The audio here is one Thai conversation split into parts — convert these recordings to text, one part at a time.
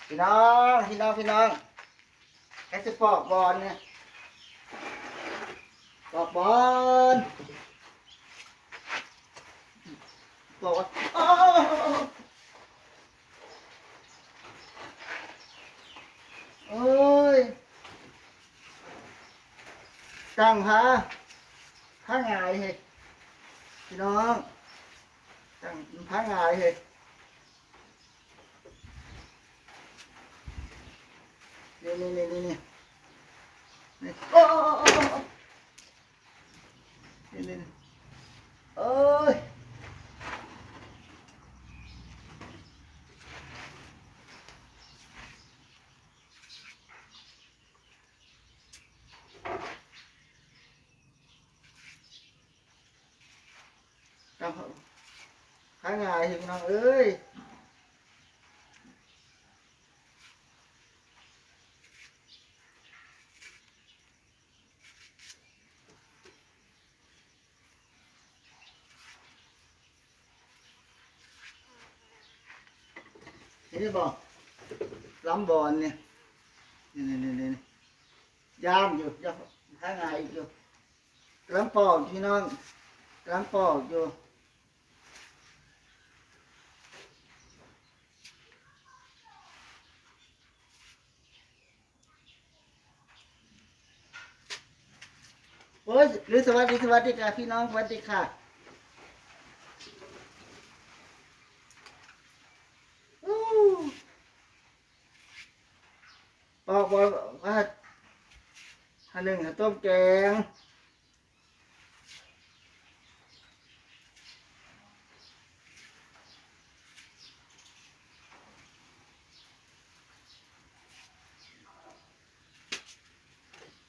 พี่น้องแค่จะปอกบอลเนี่ยปอกบอลปอกโอ้โอ้ยตั้งผ้าหงายเหรพี่น้องตั้งผ้าหงายเหรนี่โอ้นี่โอ้ยตั้งผ้าหงายเหรพี่น้องเอ้ยเห็นไหมบอกล้ำบอลเนี่ยนี่ย่ามอยู่ย่ามผ้าหงายอยู่ล้ำปอกพี่น้องล้ำปอกอยู่โอ้ยหรือสวัสดีค่ะพี่น้องสวัสดีค่ะอู้ปอกบอลว่าอันหนึ่งต้มแกง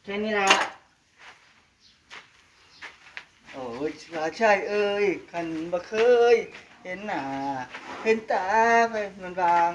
แค่นี้ละโอ้ยใช่เอ้ยคันบ่เคยเห็นหน้าเห็นตาไปมันบาง